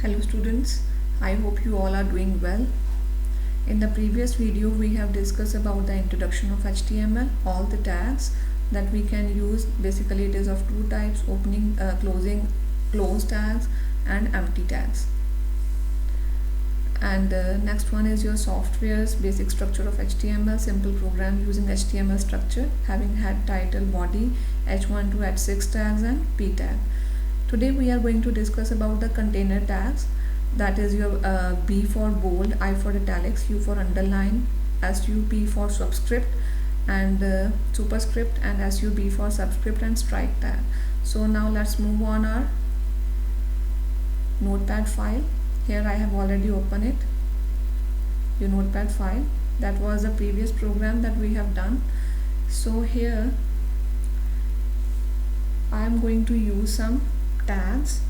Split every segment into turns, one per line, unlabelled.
Hello students, I hope you all are doing well. In the previous video we have discussed about the introduction of HTML, all the tags that we can use. Basically it is of two types: opening, closing, close tags and empty tags. And next one is your software's basic structure of HTML, simple program using HTML structure having head, title, body, h1 to h6 tags and p tag. Today we are going to discuss about the container tags, that is your B for bold, I for italics, U for underline, SUP for subscript and superscript, and SUB for subscript and strike tag. So now let's move on our notepad file. Here I have already opened it, your notepad file. That was the previous program that we have done. So here I am going to use some tags.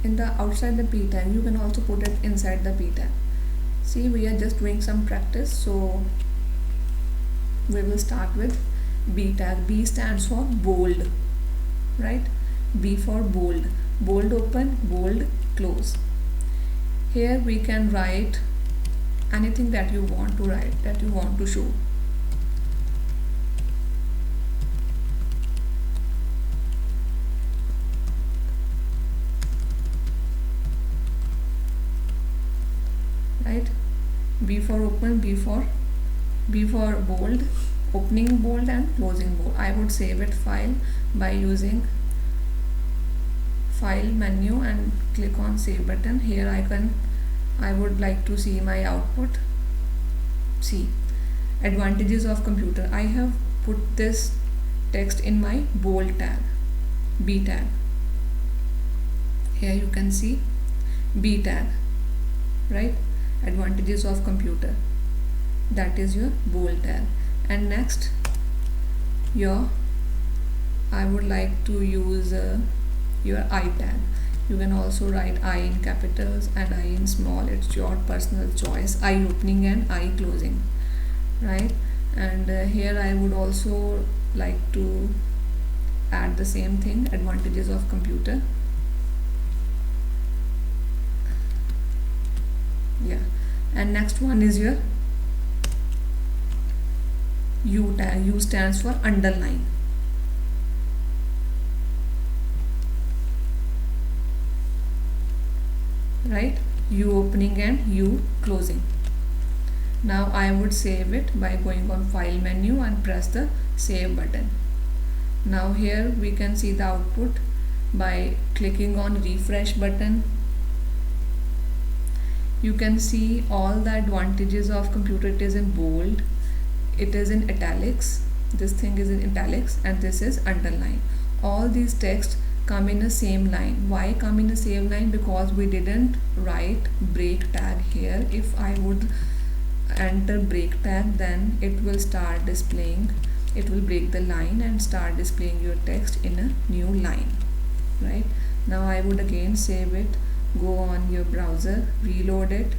In the outside the p tag, you can also put it inside the p tag. See, we are just doing some practice, so we will start with B tag. B stands for bold, right? B for bold. Bold open, bold close. Here we can write anything that you want to write, that you want to show. Right? B for open, B for bold, opening bold and closing bold. I would save it file by using file menu and click on save button. Here I would like to see my output. See, advantages of computer. I have put this text in my bold tag, B tag. Here you can see B tag, right? Advantages of computer, that is your bold tag. And next I would like to use your I tag. You can also write I in capitals and I in small, it's your personal choice. I opening and I closing, right? And here I would also like to add the same thing, advantages of computer. Yeah. And next one is your U tag. U stands for underline. Right? U opening and U closing. Now I would save it by going on file menu and press the save button. Now here we can see the output by clicking on refresh button. You can see all the advantages of computer. It is in bold, it is in italics, this thing is in italics, and this is underline. All these texts come in the same line. Why come in the same line? Because we didn't write break tag here. If I would enter break tag, then it will start displaying, it will break the line and start displaying your text in a new line, right? Now I would again save it, go on your browser, reload it.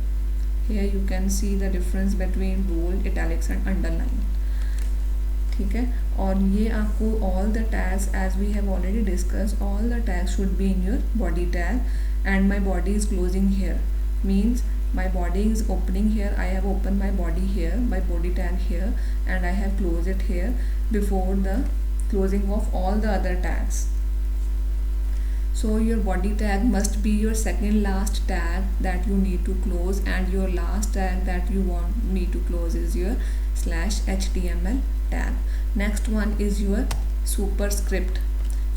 Here you can see the difference between bold, italics and underline. ठीक है, और ये आपको all the tags, as we have already discussed, all the tags should be in your body tag. And my body is closing here, means my body is opening here. I have opened my body here, my body tag here, and I have closed it here before the closing of all the other tags. So your body tag must be your second last tag that you need to close, and your last tag that you want me to close is your /HTML tag. Next one is your superscript.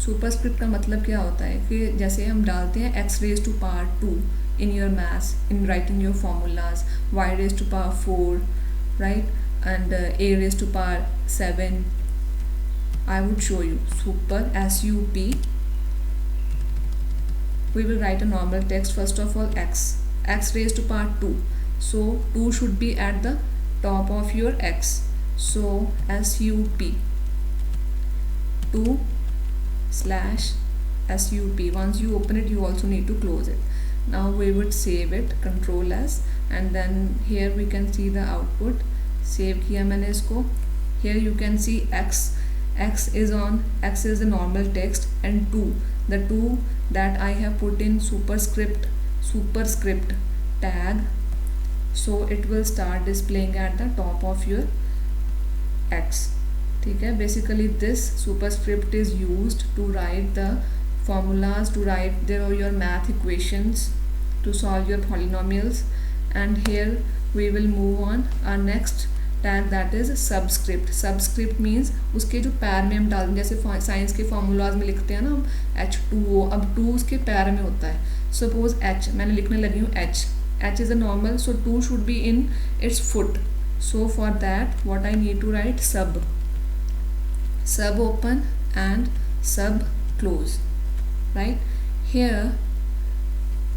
Superscript का मतलब क्या होता है कि जैसे हम डालते हैं x raised to power 2 in your maths, in writing your formulas, y raised to power 4, right, and a raised to power 7. I would show you super, SUP. We will write a normal text. First of all, x raised to power 2, so 2 should be at the top of your x, so SUP 2 /SUP. Once you open it, you also need to close it. Now we would save it, Control S, and then here we can see the output. Save किया मैंने इसको. Here you can see x X is a normal text, and 2, the 2 that I have put in superscript tag, so it will start displaying at the top of your X. ठीक है, basically this superscript is used to write the formulas, to write your math equations, to solve your polynomials. And here we will move on our next tag, that is subscript means उसके जो पैर में हम डाल, जैसे science के formulas में लिखते हैं ना हम H2O, अब 2 उसके पैर में होता है. सपोज H मैंने लिखने लगी हूँ H is a normal, so 2 should be in its foot. So for that what I need to write sub open and sub close, right? Here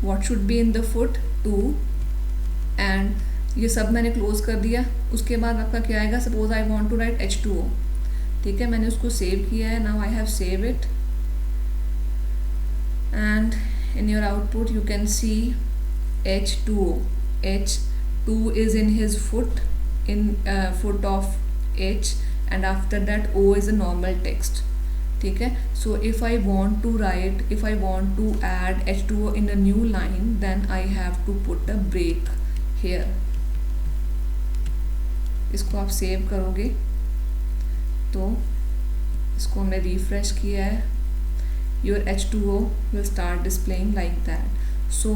what should be in the foot 2, and ये सब मैंने close कर दिया. उसके बाद आपका क्या आएगा, suppose I want to write H2O. ठीक है, मैंने उसको सेव किया है. Now I have save it, and in your output you can see H2O. H2 is in his foot, in foot of H, and after that O is a normal text. ठीक है, so if I want to add H2O in a new line, then I have to put a break here. इसको आप save करोगे तो इसको हमने refresh किया है. Your H2O will start displaying like that. So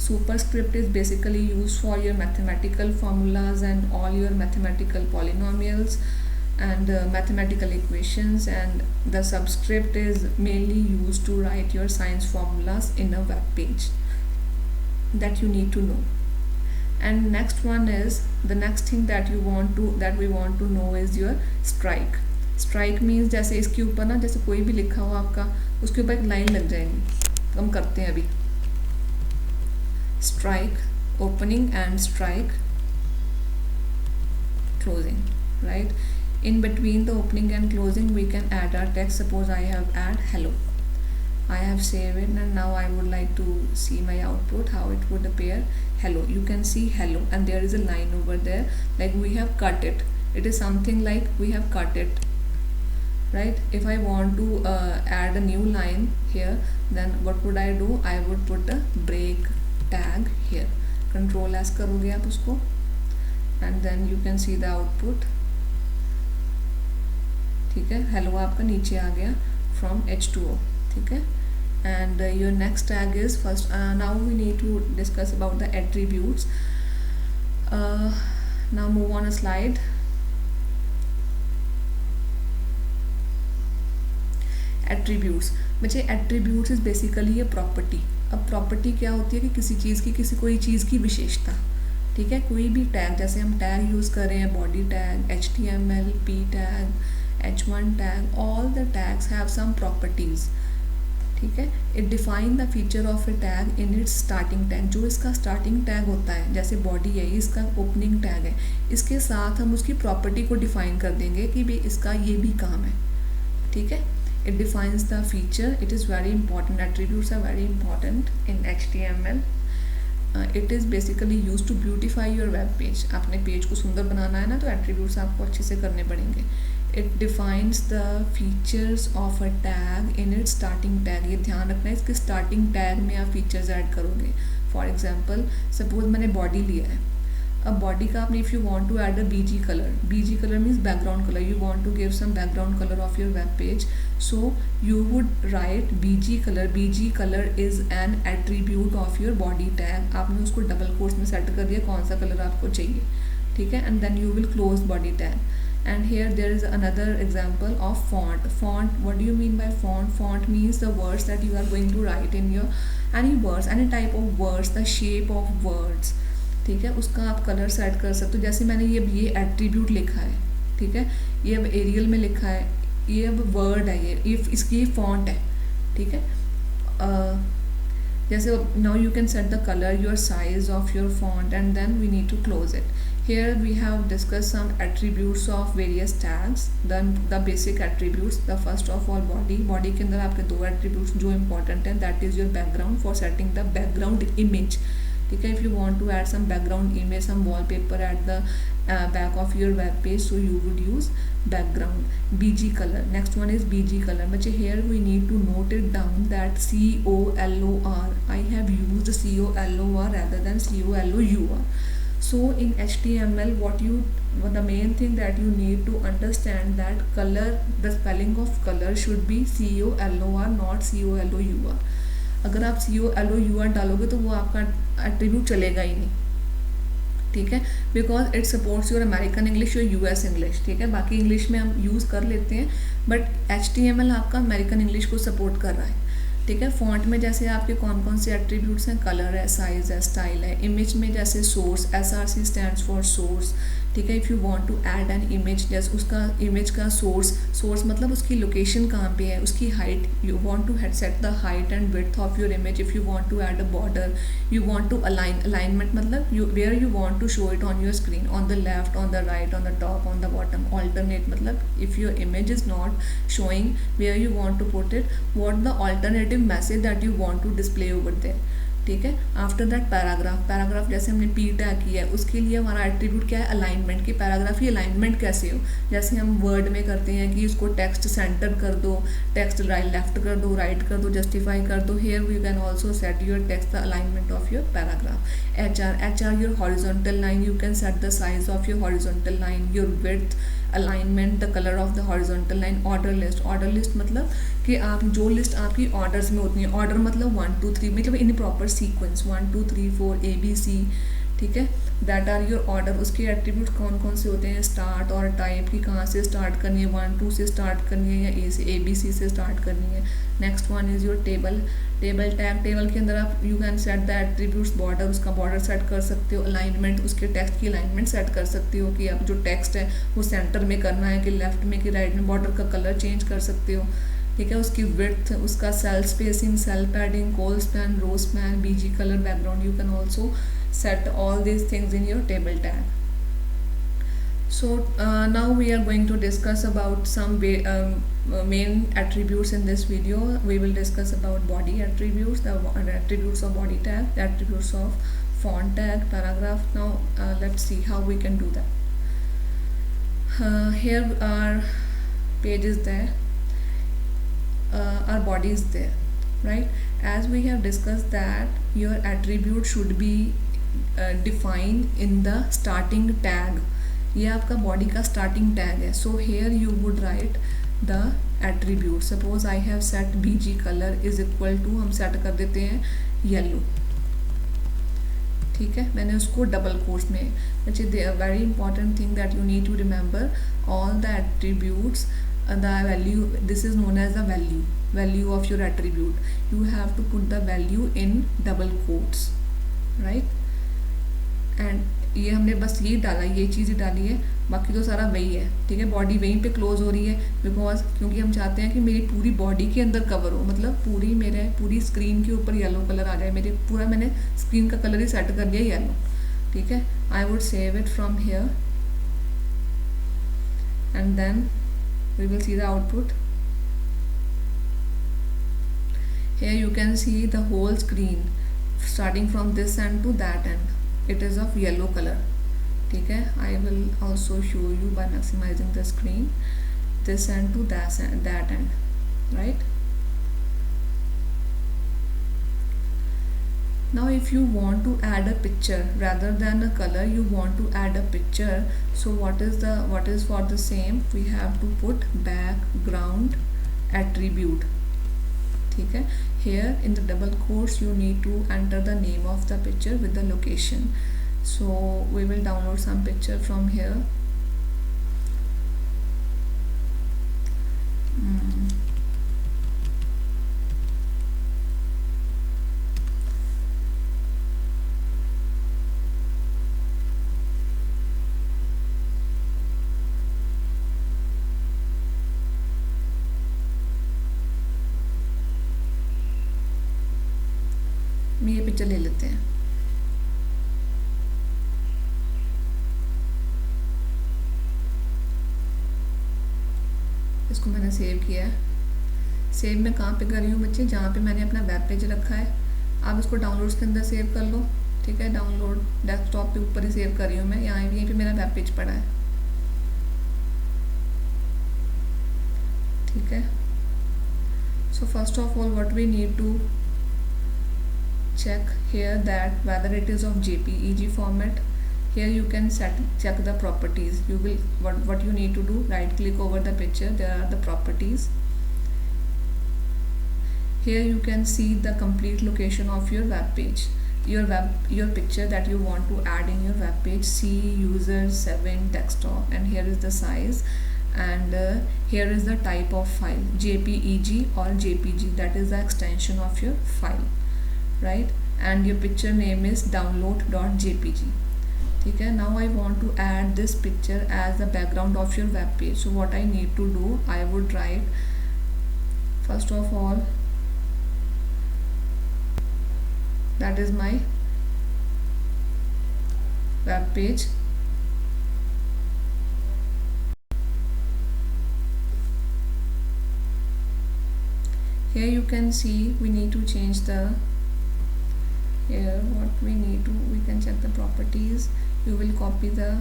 superscript is basically used for your mathematical formulas and all your mathematical polynomials and mathematical equations, and the subscript is mainly used to write your science formulas in a web page that you need to know. And next one is, the next thing that we want to know is your strike means, जैसे इसके ऊपर ना, जैसे कोई भी लिखा हो आपका, उसके ऊपर एक लाइन लग जाएगी. हम करते हैं अभी. Strike opening and strike closing, right? In between the opening and closing we can add our text. Suppose I have add hello. I have saved it, and now I would like to see my output, how it would appear. Hello, you can see hello, and there is a line over there, like we have cut it. It is something like we have cut it, right? If I want to add a new line here, then what would I do? I would put a break tag here. Control S करोगे आप उसको, and then you can see the output. ठीक है, hello आपका नीचे आ गया from H2O. ठीक है, and your next tag is first. Now we need to discuss about the attributes. Now move on a slide. Attributes, बच्चे attributes is basically a property. अब property क्या होती है कि किसी चीज़ की, कोई चीज़ की विशेषता. ठीक है, कोई भी टैग, जैसे हम टैग यूज़ कर रहे हैं, body tag, HTML, P tag, H1 tag, all the tags have some properties. ठीक है, it define the feature of a tag in its starting tag. जो इसका स्टार्टिंग टैग होता है, जैसे बॉडी है, इसका ओपनिंग टैग है, इसके साथ हम उसकी प्रॉपर्टी को डिफाइन कर देंगे कि भाई इसका ये भी काम है. ठीक है, it defines the feature. It is very important. Attributes are very important in HTML. It is basically used to beautify your web page. आपने पेज को सुंदर बनाना है ना, तो attributes आपको अच्छे से करने पड़ेंगे. It defines the features of a tag in its starting tag. ये ध्यान रखना है, इसके starting tag में आप features ऐड करोगे. For example, suppose मैंने body लिया है. अब बॉडी का आपने, if you want to add a BG colour means background colour, you want to give some background colour of your web page, so you would write BG colour is an attribute of your body tag. आपने उसको double quotes में set कर दिया कौन सा colour आपको चाहिए. ठीक है, and then you will close body tag. And here there is another example of font. What do you mean by font? Font means the words that you are going to write in your any type of words, the shape of words. ठीक है, उसका आप colour set कर सकते हो. जैसे मैंने ये एट्रीब्यूट लिखा है, ठीक है, ये अब एरियल में लिखा है, ये अब वर्ड है, ये इसकी फॉन्ट है. ठीक है, जैसे now you can set the colour, your size of your font, and then we need to close it. Here we have discussed some attributes of various tags. Then the basic attributes, the first of all body के अंदर आपके दो attributes जो important हैं, that is your background, for setting the background image. ठीक है, if you want to add some background image, some wallpaper at the back of your web page, so you would use background. BG color, next one is BG color. But here we need to note it down that COLOR, I have used COLOR rather than COLOUR. So in HTML, the main thing that you need to understand that color, the spelling of color should be COLOR, not COLOUR. अगर आप COLOUR डालोगे तो वो आपका attribute चलेगा ही नहीं, ठीक है, because it supports your American English, your US English, ठीक है. बाकी इंग्लिश में हम यूज़ कर लेते हैं, बट HTML आपका अमेरिकन इंग्लिश को सपोर्ट कर रहा है, ठीक है. फॉन्ट में जैसे आपके कौन कौन से एट्रीब्यूट्स हैं, कलर है, साइज है, स्टाइल है. इमेज में जैसे source, SRC stands for source, ठीक है. If you want to add an image, जैसे उसका इमेज का सोर्स मतलब उसकी लोकेशन कहाँ पे है, उसकी height, you want to set the height and width of your image. If you want to add a border, you want to alignment मतलब where you want to show it on your screen, on the left, on the right, on the top, on the bottom. Alternate मतलब if your image is not showing where you want to put it, what the alternative message that you want to display over there, ठीक है. After that paragraph जैसे हमने P tag किया है, उसके लिए हमारा एट्रीब्यूट क्या है, अलाइनमेंट. की पैराग्राफ की अलाइनमेंट कैसे हो, जैसे हम वर्ड में करते हैं कि उसको टेक्स्ट सेंटर कर दो, टेक्स्ट लेफ्ट कर दो, राइट कर दो, जस्टिफाई कर दो. Here we can also set your text the alignment of your paragraph. HR your horizontal line, you can set the size of your horizontal line, your width, alignment, the colour of the horizontal line. Order list मतलब कि आप जो list आपकी orders में होती है, order मतलब 1 2 3 मतलब इन प्रॉपर सीक्वेंस 1 2 3 4 ABC, ठीक है. That are your order. उसके एट्रीब्यूट कौन कौन से होते हैं, स्टार्ट और टाइप की कहाँ से स्टार्ट करनी है, 1 2 से स्टार्ट करनी है या ABC से स्टार्ट करनी है. Next one is your table tag. Table के अंदर आप you can set the attributes. Border, उसका बॉर्डर सेट कर सकते हो. अलाइनमेंट, उसके टेक्स्ट की अलाइनमेंट सेट कर सकते हो कि आप जो टेक्स्ट है वो सेंटर में करना है कि लेफ्ट में कि राइट में. बॉर्डर का कलर चेंज कर सकते हो, ठीक है. उसकी विड्थ, उसका cell spacing, cell padding, col span, row span, BG colour, background. You can also set all these things in your table tag. So now we are going to discuss about some main attributes in this video. We will discuss about body attributes, the attributes of body tag, the attributes of font tag, paragraph. Now let's see how we can do that. Here our page is there, our body is there, right? As we have discussed that your attribute should be define in the starting tag. ये आपका body का starting tag है. So here you would write the attribute. Suppose I have set BG colour is equal to, हम set कर देते हैं yellow, ठीक है. मैंने उसको डबल कोट्स में, very important thing that you need to remember, all the attributes, the value, this is known as the value of your attribute. You have to put the value in double quotes, right? And ये हमने बस ये डाला, ये चीज़ ही डाली है, बाकी तो सारा वही है, ठीक है. बॉडी वहीं पे क्लोज हो रही है बिकॉज क्योंकि हम चाहते हैं कि मेरी पूरी बॉडी के अंदर कवर हो, मतलब पूरी स्क्रीन के ऊपर येलो कलर आ जाए. मैंने स्क्रीन का कलर ही सेट कर दिया येलो, ठीक है. I would save it from here and then we will see the output. Here you can see the whole screen starting from this end to that end. It is of yellow color, ठीक है. I will also show you by maximizing the screen, this end to that end, right? Now if you want to add a picture rather than a color, you want to add a picture, so what is for the same, we have to put background attribute, ठीक है. Here in the double quotes you need to enter the name of the picture with the location. So we will download some picture from here. ये picture ले लेते हैं. इसको मैंने save किया है. सेव मैं कहाँ पे कर रही हूँ बच्चे, जहाँ पे मैंने अपना वेब पेज रखा है. आप इसको डाउनलोड्स के अंदर सेव कर लो, ठीक है, डाउनलोड डेस्कटॉप के ऊपर ही सेव कर रही हूँ मैं, यहाँ यहीं पे मेरा वेब पेज पड़ा है, ठीक है। So first of all what we need to check here that whether it is of JPEG format. Here you can check the properties. You will what you need to do, right click over the picture, there are the properties. Here you can see the complete location of your web page, your picture that you want to add in your web page. See user 7 desktop, and here is the size, and here is the type of file, JPEG or JPG, that is the extension of your file, right? And your picture name is download.jpg. Okay, now I want to add this picture as the background of your web page. So what I need to do, I would write first of all, that is my web page. Here you can see we need to change the, here what we need to, we can check the properties. You will copy the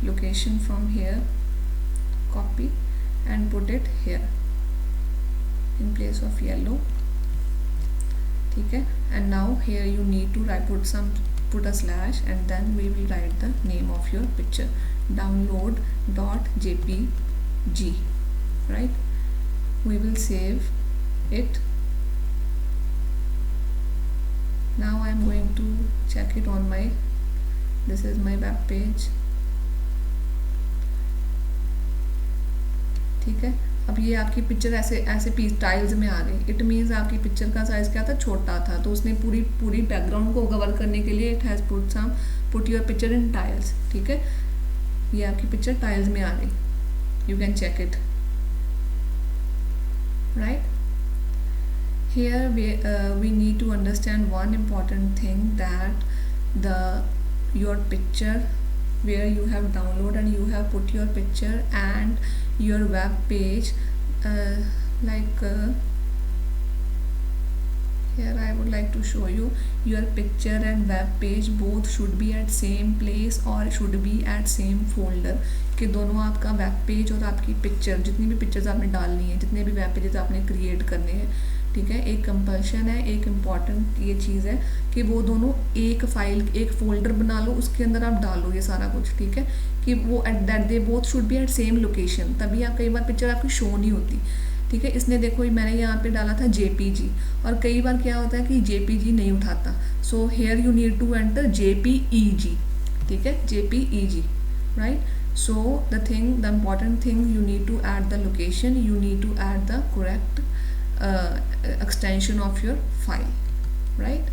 location from here, copy and put it here in place of yellow, okay. And now here you need to put a slash, and then we will write the name of your picture, download.jpg, right? We will save it. Now I am going to check it on my, this is my web page, ठीक है। अब ये आपकी picture ऐसे piece tiles में आ गई। It means आपकी पिक्चर का साइज क्या था, छोटा था, तो उसने पूरी बैकग्राउंड को कवर करने के लिए it has put your picture in tiles, ठीक है। ये आपकी पिक्चर टाइल्स में आ गई, you can check it, right. Here we need to understand one important thing, that your picture where you have downloaded and you have put your picture and your web page, here I would like to show you, your picture and web page both should be at same place or should be at same folder, कि दोनों आपका web page और आपकी picture, जितनी भी pictures आपने डालनी है, जितने भी वेब पेजेस आपने क्रिएट करने हैं, ठीक है, एक कंपल्शन है, एक इम्पॉर्टेंट ये चीज़ है कि वो दोनों एक फाइल, एक फोल्डर बना लो, उसके अंदर आप डालो ये सारा कुछ, ठीक है, कि वो at that they both should be at same location, तभी आप कई बार पिक्चर आपकी शो नहीं होती, ठीक है। इसने देखो मैंने यहाँ पे डाला था JPG, और कई बार क्या होता है कि JPG नहीं उठाता, so here you need to enter JPEG, ठीक है, JPEG, right. So the important thing, you need to add the location, you need to add the correct extension of your file, right?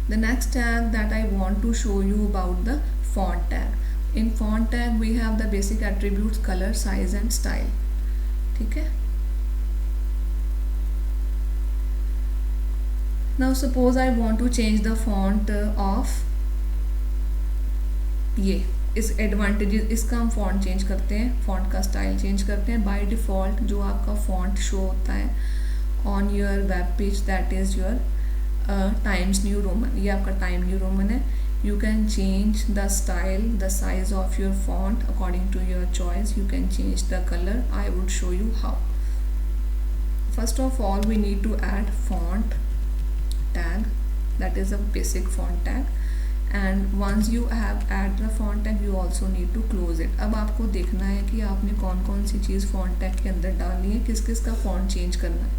The next tag that I want to show you about the font tag. In font tag we have the basic attributes, color, size and style, ठीक है। Now suppose I want to change the font of ये इस advantages, इसका हम font change करते हैं, font का style change करते हैं। बाय डिफ़ॉल्ट जो आपका फॉन्ट शो होता है on your web page, that is your Times New Roman, ये आपका टाइम न्यू रोमन है। You can change the style, the size of your font according to your choice, you can change the colour, I would show you how. First of all we need to add font tag, that is a basic font tag, and once you have add the font tag you also need to close it। अब आपको देखना है कि आपने कौन कौन सी चीज़ font tag के अंदर डालनी है, किस किस का font चेंज करना है,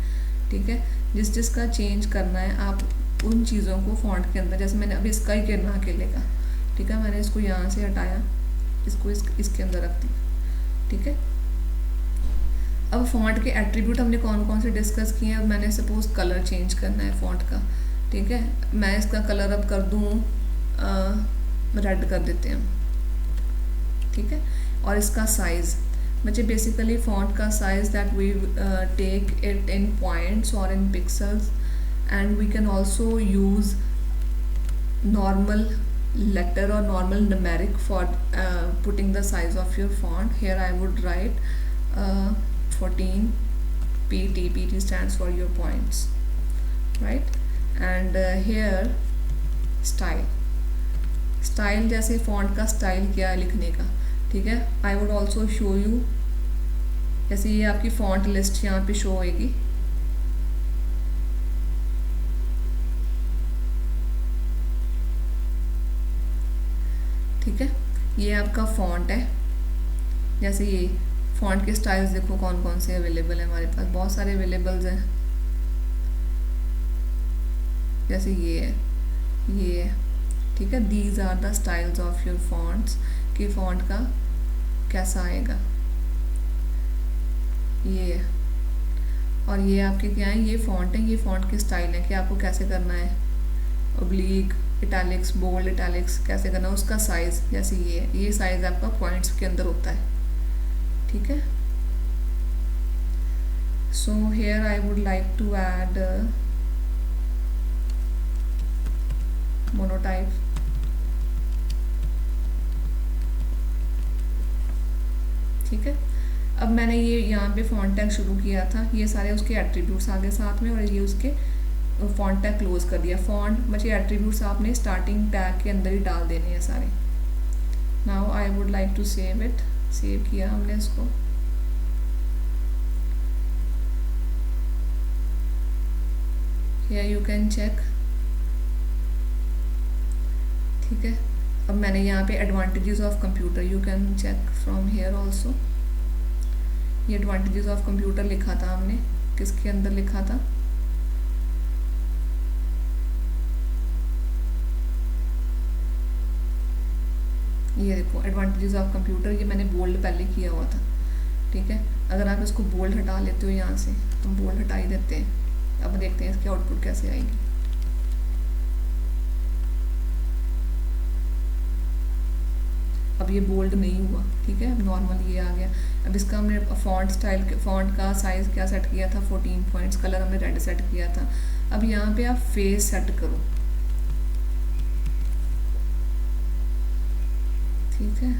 ठीक है। जिस जिसका चेंज करना है आप उन चीज़ों को font के अंदर, जैसे मैंने अभी इसका ही करना अकेले का, ठीक है, मैंने इसको यहाँ से हटाया, इसको इसके अंदर रख दिया, ठीक है। अब फॉन्ट के एट्रीब्यूट हमने कौन कौन से डिस्कस किए हैं। अब मैंने सपोज कलर चेंज करना है फॉन्ट का, ठीक है, मैं इसका कलर अब कर दूँ रेड कर देते हैं, ठीक है। और इसका साइज़, बच्चे बेसिकली फॉन्ट का size that we take it in points और in pixels, and we can also use normal letter or normal numeric for putting the size of your font. Here I would write 14 PT. PT stands for your points, right? And here style, style जैसे font का style क्या है लिखने का, ठीक है। I would also show you, जैसे ये आपकी फॉन्ट लिस्ट यहाँ पे शो होएगी, ठीक है। ये आपका फॉन्ट है, जैसे ये फॉन्ट के स्टाइल्स देखो कौन कौन से अवेलेबल है हमारे पास, बहुत सारे अवेलेबल्स हैं, जैसे ये है, ठीक है। These are the styles of your fonts, कि फॉन्ट का कैसा आएगा, ये है। और ये आपके क्या है, ये फॉन्ट है, ये फॉन्ट के स्टाइल है कि आपको कैसे करना है, ओब्लीक, इटैलिक्स, बोल्ड, इटैलिक्स कैसे करना है, उसका साइज़ जैसे ये साइज़ आपका पॉइंट्स के अंदर होता है, ठीक है। So here I would like to add monotype, ठीक है। अब मैंने ये यहाँ पे फॉन्ट टैग शुरू किया था, ये सारे उसके एट्रीब्यूट्स आ गए साथ में, और ये उसके फॉन्ट टैग क्लोज कर दिया। फॉन्ट बचे एट्रीब्यूट्स आपने स्टार्टिंग टैग के अंदर ही डाल देने हैं सारे। Now I would like to save it, save किया हमने इसको, हियर यू कैन चेक, ठीक है। अब मैंने यहाँ पे advantages of computer, you can check from here also, ये एडवांटेजेस ऑफ कंप्यूटर लिखा था हमने, किसके अंदर लिखा था, ये देखो एडवांटेजेस ऑफ कंप्यूटर, ये मैंने बोल्ड पहले किया हुआ था, ठीक है। अगर आप इसको बोल्ड हटा लेते हो यहाँ से, हम बोल्ड हटा ही देते हैं, अब देखते हैं इसकी आउटपुट कैसे आएगी। अब ये बोल्ड नहीं हुआ, ठीक है, अब नॉर्मल ये आ गया। अब इसका हमने फॉन्ट स्टाइल, फॉन्ट का साइज़ क्या सेट किया था, 14 पॉइंट्स, कलर हमने रेड सेट किया था। अब यहाँ पे आप फेस सेट करो, ठीक है।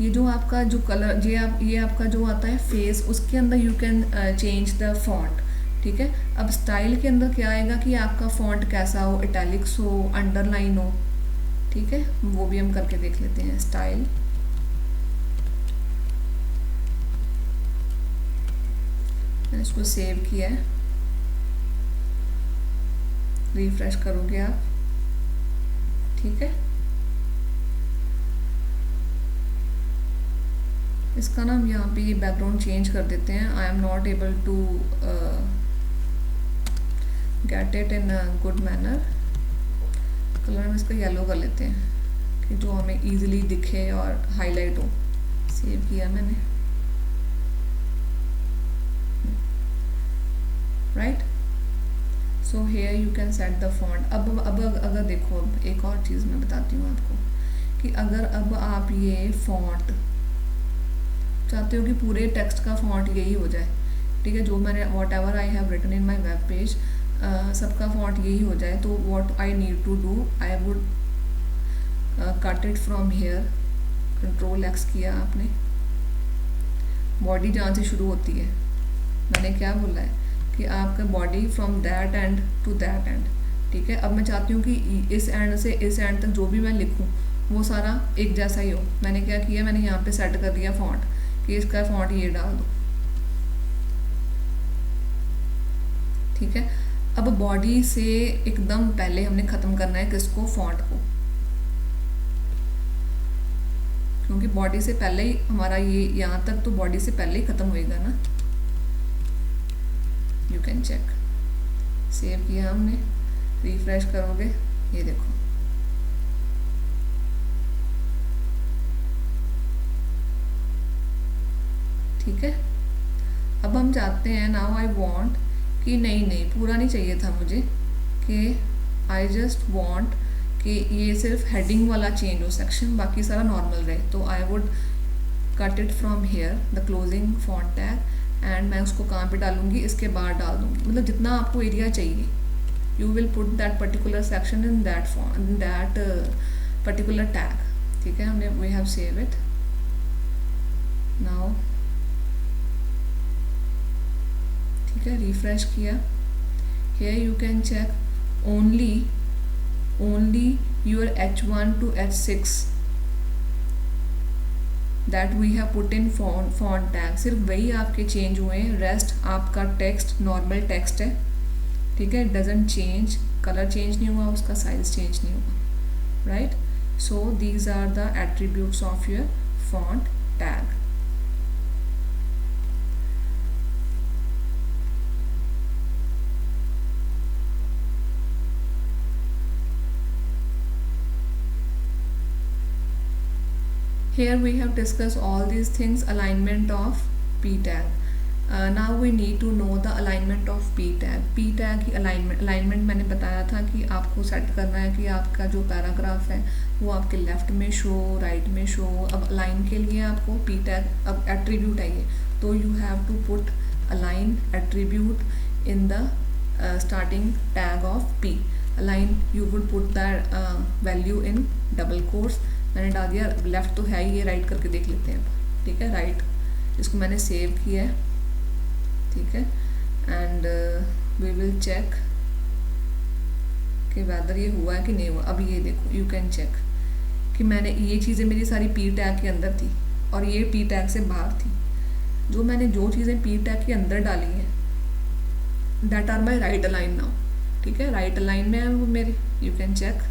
ये जो आपका जो कलर, ये आपका जो आता है फेस, उसके अंदर you can change the font, ठीक है। अब स्टाइल के अंदर क्या आएगा कि आपका फॉन्ट कैसा हो, इटैलिक्स हो, अंडरलाइन हो, ठीक है, वो भी हम करके देख लेते हैं। स्टाइल, मैंने इसको सेव किया है, रिफ्रेश करोगे आप, ठीक है। इसका नाम यहाँ पे ये बैकग्राउंड चेंज कर देते हैं, I am not able to get it in a good manner. Colour हम इसका येलो कर लेते हैं कि जो हमें इजीली दिखे और हाईलाइट हो। सेव किया मैंने, right. So here you can set the font. अब अगर देखो, अब एक और चीज़ मैं बताती हूँ आपको कि अगर अब आप ये फॉन्ट चाहते हो कि पूरे टेक्स्ट का फॉन्ट यही हो जाए, ठीक है, जो मैंने whatever I have written in my web page, सबका फॉन्ट यही हो जाए, तो what I need to do, I would cut it from here, control X किया आपने, बॉडी जहाँ से शुरू होती है, मैंने क्या बोला है कि आपका body from that end to that end, ठीक है। अब मैं चाहती हूँ कि इस एंड से इस एंड तक जो भी मैं लिखूँ वो सारा एक जैसा ही हो। मैंने क्या किया, मैंने यहाँ पे सेट कर दिया फॉन्ट कि इसका फॉन्ट ये डाल दो, ठीक है। अब बॉडी से एकदम पहले हमने ख़त्म करना है किसको, फॉन्ट को, क्योंकि बॉडी से पहले ही हमारा ये यहाँ तक तो बॉडी से पहले ही ख़त्म होएगा ना। यू कैन चेक, सेव किया हमने, रिफ्रेश करोगे, ये देखो, ठीक है। अब हम चाहते हैं, नाउ आई वांट कि नहीं पूरा नहीं चाहिए था मुझे, कि आई जस्ट वांट कि ये सिर्फ हेडिंग वाला चेंज हो सेक्शन, बाकी सारा नॉर्मल रहे। तो आई would cut it from here the closing font tag, and मैं उसको कहाँ पे डालूंगी, इसके बाद डाल दूंगी, मतलब जितना आपको एरिया चाहिए, you will put that particular section in that particular tag, ठीक है। हमने we have save it now, ठीक है, रिफ्रेश किया। Here you can check only your H1 to H6 that we have put in font tag, सिर्फ वही आपके change हुए हैं, रेस्ट आपका टेक्स्ट नॉर्मल टेक्स्ट है, ठीक है, डजेंट चेंज, कलर चेंज नहीं हुआ, उसका साइज चेंज नहीं हुआ, right. So these are the attributes of your font tag. Here we have discussed all these things, alignment of p tag. Now we need to know the alignment of p tag. p tag की alignment मैंने बताया था कि आपको set करना है कि आपका जो पैराग्राफ है वो आपके लेफ्ट में शो, राइट में शो. अब अलाइन के लिए आपको p tag, अब एट्रीब्यूट है ये, तो you have to put align attribute in the starting tag of p. align you would put the value in double quotes. मैंने डाल दिया, लेफ़्ट तो है ही, ये राइट करके देख लेते हैं, ठीक है. राइट, इसको मैंने सेव किया है, ठीक है. एंड वी विल चेक कि वेदर ये हुआ है कि नहीं हुआ. अभी ये देखो, यू कैन चेक कि मैंने ये चीज़ें मेरी सारी पी टैग के अंदर थी और ये पी टैग से बाहर थी. जो मैंने जो चीज़ें पी टैग के अंदर डाली हैं that are my right align now, ठीक है. राइट अलाइन में है वो मेरे, यू कैन चेक.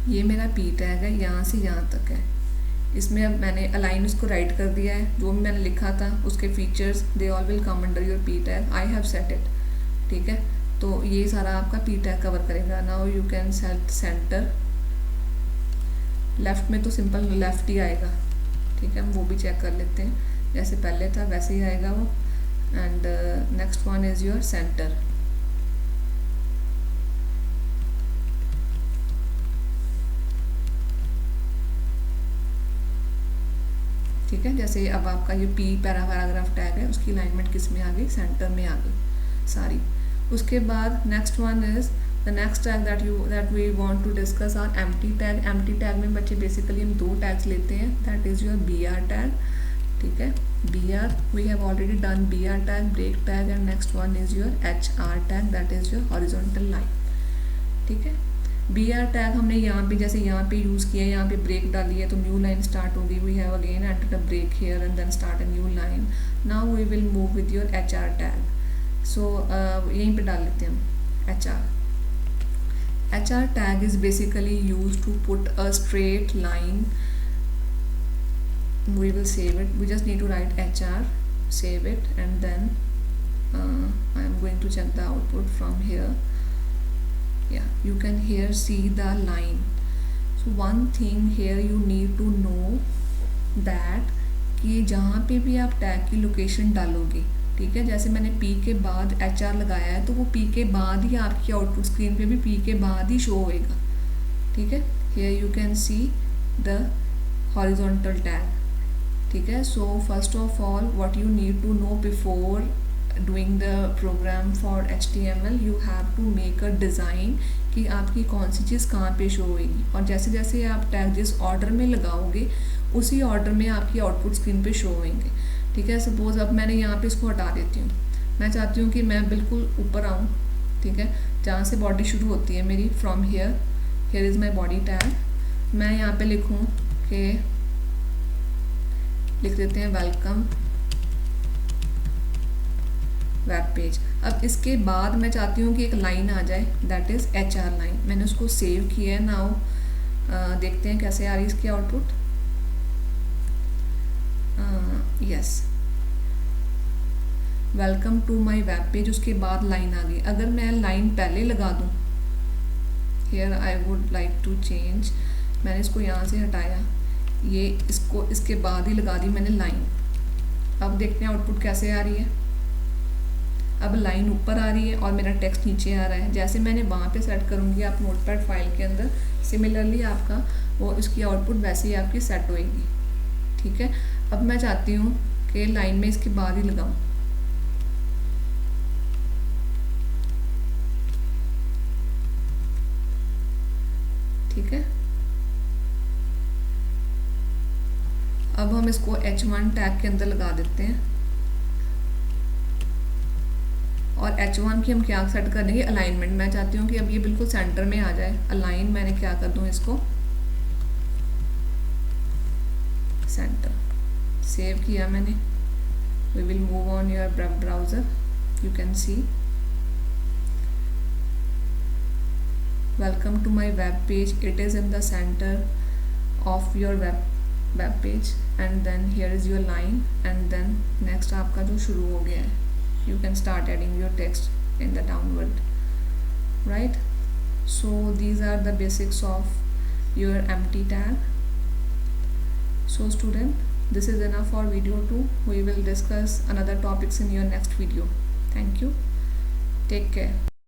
ये मेरा पी टैग है, यहाँ से यहाँ तक है. इसमें अब मैंने अलाइन उसको राइट कर दिया है. जो भी मैंने लिखा था उसके features they all will come under your P tag. I have set it, ठीक है. तो ये सारा आपका पी टैग कवर करेगा. Now you can set centre. Left में तो सिंपल लेफ़्ट ही आएगा, ठीक है. हम वो भी चेक कर लेते हैं, जैसे पहले था वैसे ही आएगा वो. And next one is your centre. ठीक है. जैसे अब आपका ये पी पैराग्राफ टैग है, उसकी अलाइनमेंट किस में आ गई, सेंटर में आ गई सारी. उसके बाद next one is the next tag that we want to discuss are empty tag. Empty tag में बच्चे बेसिकली हम दो टैग्स लेते हैं, that is your B R tag, ठीक है. B R we have already done B R tag, break tag, and next one is your H R tag, that is your horizontal line, ठीक है. B R tag हमने यहाँ पे जैसे यहाँ पे यूज़ किया है, यहाँ पे ब्रेक डाली है तो न्यू लाइन स्टार्ट होगी. We have again entered a break here and then start a new line. Now we will move with your H R tag. So यहीं पे डाल लेते हैं हम H R. H R tag is basically use to put a straight line. we will save it. We just need to write HR, save it, and then I am going to check the output from here. Yeah, you can here see the line. So one thing here you need to know that कि जहाँ पे भी आप tag की location डालोगे, ठीक है, जैसे मैंने P के बाद HR लगाया है तो वो P के बाद ही आपकी आउटपुट स्क्रीन पे भी P के बाद ही शो होएगा, ठीक है. Here you can see the horizontal tag, ठीक है. So first of all what you need to know before doing the program for HTML, you have to make a design कि आपकी कौन सी चीज़ कहाँ पे शो होगी. और जैसे जैसे आप टैग जिस ऑर्डर में लगाओगे उसी ऑर्डर में आपकी आउटपुट स्क्रीन पे शो होंगे, ठीक है. सपोज़ अब मैंने यहाँ पे इसको हटा देती हूँ. मैं चाहती हूँ कि मैं बिल्कुल ऊपर आऊँ, ठीक है, जहाँ से बॉडी शुरू होती है मेरी, from here is my body tag. मैं यहाँ पे लिखूँ कि लिख देते हैं वेलकम वेब पेज. अब इसके बाद मैं चाहती हूँ कि एक लाइन आ जाए, that is H R line. मैंने उसको सेव किया है. नाउ देखते हैं कैसे आ रही है इसकी output. Yes, welcome to my web page, उसके बाद लाइन आ गई. अगर मैं लाइन पहले लगा दूँ, here I would like to change, मैंने इसको यहाँ से हटाया, ये इसको इसके बाद ही लगा दी मैंने लाइन. अब देखते हैं आउटपुट कैसे आ रही है. अब लाइन ऊपर आ रही है और मेरा टेक्स्ट नीचे आ रहा है. जैसे मैंने वहाँ पे सेट करूँगी आप नोटपैड फाइल के अंदर, सिमिलरली आपका वो इसकी आउटपुट वैसे ही आपकी सेट होएगी, ठीक है. अब मैं चाहती हूँ कि लाइन में इसके बाद ही लगाऊँ, ठीक है. अब हम इसको H1 टैग के अंदर लगा देते हैं और H1 की हम क्या सेट कर देंगे, अलाइनमेंट। मैं चाहती हूँ कि अब ये बिल्कुल सेंटर में आ जाए, अलाइन मैंने क्या कर दूँ इसको, सेंटर। सेव किया मैंने। We will move on your browser, you can see welcome to my web page. It is in the center of your web page and then here is your line and then next आपका जो शुरू हो गया है, you can start adding your text in the downward, right? So these are the basics of your empty tag. So student, this is enough for video 2. We will discuss another topics in your next video. Thank you. Take care.